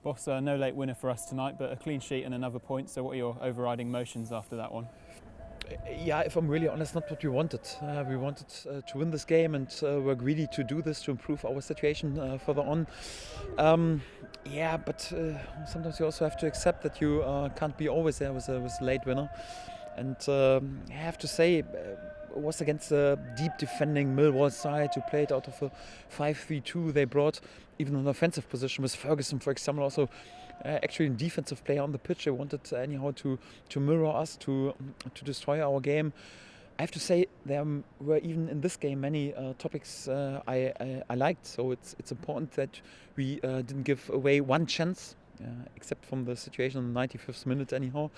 Boss, no late winner for us tonight, but a clean sheet and another point. So what are your overriding emotions after that one? Yeah, if I'm really honest, not what we wanted. We wanted to win this game, and we're greedy to do this to improve our situation further on. But sometimes you also have to accept that you can't be always there with a late winner. And I have to say, it was against a deep defending Millwall side who played out of a 5-3-2 they brought, even an offensive position with Ferguson, for example, also actually a defensive player on the pitch. They wanted anyhow to mirror us, to destroy our game. I have to say there were even in this game many topics I liked. So it's important that we didn't give away one chance. Except from the situation in the 95th minute anyhow.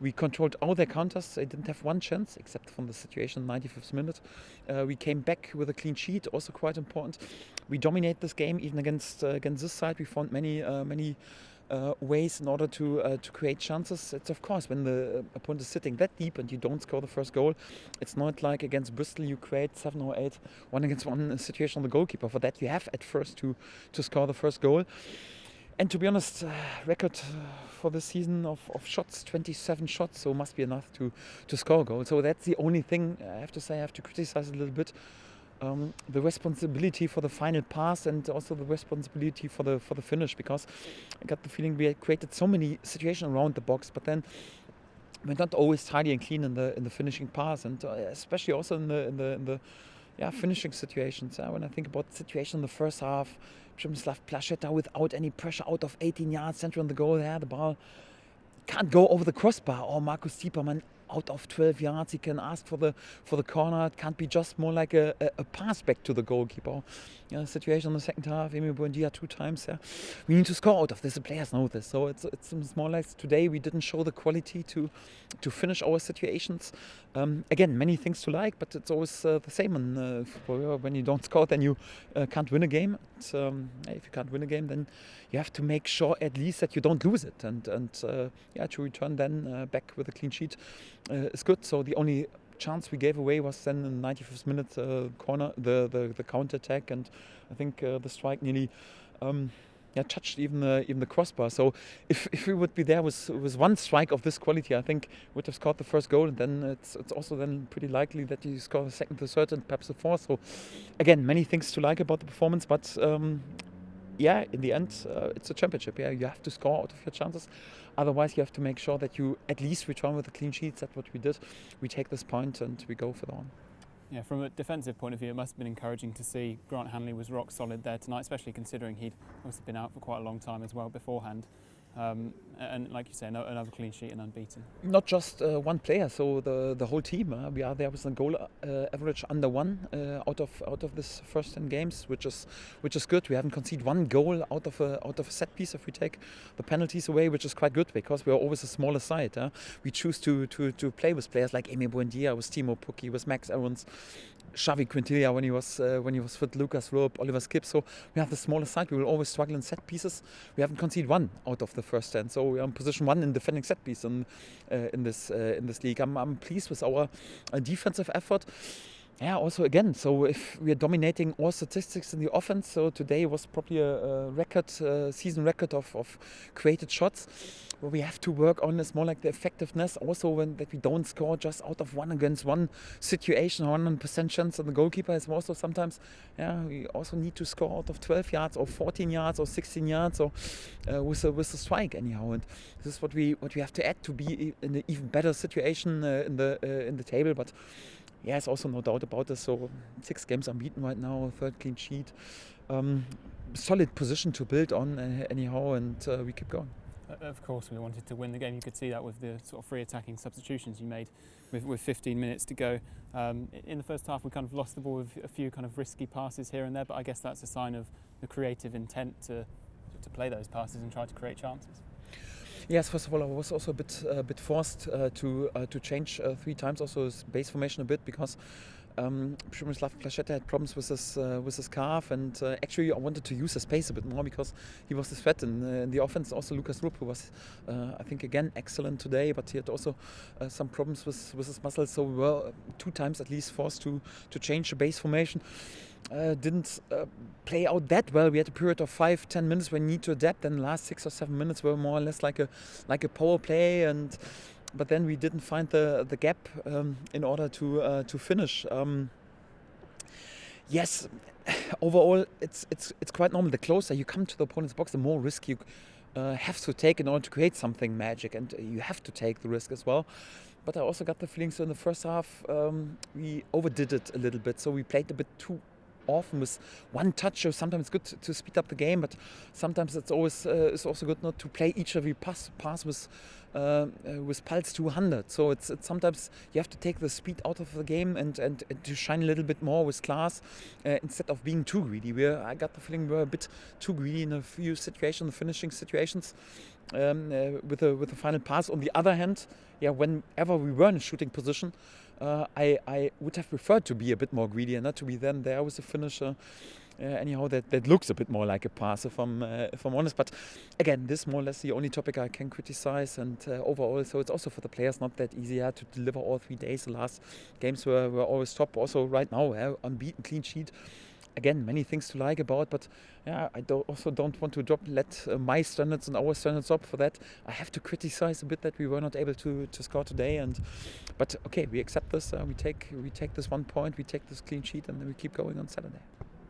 We controlled all their counters. They didn't have one chance except from the situation in the 95th minute. We came back with a clean sheet, also quite important. We dominate this game even against this side. We found many ways in order to create chances. It's of course when the opponent is sitting that deep and you don't score the first goal. It's not like against Bristol you create 7 or 8 1-against-1 situation on the goalkeeper. For that you have at first to score the first goal. And to be honest, record for this season of shots, 27 shots, so must be enough to score a goal. So that's the only thing I have to say. I have to criticize a little bit the responsibility for the final pass and also the responsibility for the finish, because I got the feeling we had created so many situations around the box, but then we're not always tidy and clean in the finishing pass, and especially also in the finishing situations. When I think about the situation in the first half, Przemysław Placheta without any pressure out of 18 yards, center on the goal there, the ball can't go over the crossbar, or Markus Tiepermann out of 12 yards, he can ask for the corner. It can't be just more like a pass back to the goalkeeper. Situation in the second half, Emil Buendia 2 times. We need to score out of this. The players know this. So it's more like today we didn't show the quality to finish our situations. Again, many things to like, but it's always the same in football. When you don't score, then you can't win a game. If you can't win a game, then you have to make sure at least that you don't lose it. And to return then back with a clean sheet is good. So the only chance we gave away was then in the 95th minute corner, the counter attack, and I think the strike nearly touched even the crossbar. So if we would be there with one strike of this quality, I think we would have scored the first goal, and then it's also then pretty likely that you score the second, the third, and perhaps the fourth. So again, many things to like about the performance, but in the end, it's a championship. You have to score out of your chances. Otherwise, you have to make sure that you at least return with a clean sheet. That's what we did. We take this point and we go for the one. Yeah, from a defensive point of view, it must have been encouraging to see Grant Hanley was rock solid there tonight, especially considering he'd obviously been out for quite a long time as well beforehand. And like you say, another clean sheet and unbeaten. Not just one player, so the whole team. We are there with a goal average under 1 out of this first 10 games, which is good. We haven't conceded one goal out of a set piece if we take the penalties away, which is quite good because we are always a smaller side. We choose to play with players like Emil Buendia, with Timo Pukki, with Max Aarons, Xavi Quintilla when he was fit, Lucas Roop, Oliver Skip. So we have the smaller side. We will always struggle in set pieces. We haven't conceded one out of the first 10, so we are in position 1 in defending set piece in this league. I'm pleased with our defensive effort. Also again, so if we are dominating all statistics in the offense, so today was probably a record, season record of created shots. What we have to work on is more like the effectiveness, also that we don't score just out of 1-against-1 situation, 100% chance on the goalkeeper. It's also sometimes, we also need to score out of 12 yards or 14 yards or 16 yards or with a strike anyhow. And this is what we have to add to be in an even better situation in the table. But it's also no doubt about this. So 6 games unbeaten right now, 3rd clean sheet. Solid position to build on anyhow, and we keep going. Of course, we wanted to win the game. You could see that with the sort of free attacking substitutions you made with 15 minutes to go. In the first half, we kind of lost the ball with a few kind of risky passes here and there, but I guess that's a sign of the creative intent to play those passes and try to create chances. Yes, first of all, I was also a bit forced to change 3 times also his base formation a bit, because Przemysław Placheta had problems with his calf, and actually I wanted to use his pace a bit more because he was the threat in the offense. Also Lucas Roop, who was I think again excellent today, but he had also some problems with his muscles, so we were 2 times at least forced to change the base formation. didn't play out that well. We had a period of 5-10 minutes where we need to adapt, and the last 6 or 7 minutes were more or less like a power play, but then we didn't find the gap in order to finish. Yes, overall it's quite normal. The closer you come to the opponent's box, the more risk you have to take in order to create something magic, and you have to take the risk as well. But I also got the feeling, so in the first half we overdid it a little bit, so we played a bit too often with one touch. So sometimes it's good to speed up the game, but sometimes it's also good not to play each every pass with pulse 200. So it's sometimes you have to take the speed out of the game and to shine a little bit more with class instead of being too greedy. I got the feeling we were a bit too greedy in a few situations, finishing situations. With the final pass. On the other hand, whenever we were in a shooting position, I would have preferred to be a bit more greedy and not to be then there with the finisher. Anyhow, that looks a bit more like a pass, if I'm honest. But again, this more or less the only topic I can criticize. And overall, so it's also for the players not that easy to deliver all 3 days. The last games were always top. Also right now, unbeaten, clean sheet. Again, many things to like about, but I also don't want to let my standards and our standards up for that. I have to criticize a bit that we were not able to score today, but okay, we accept this. We take this 1 point, we take this clean sheet, and then we keep going on Saturday.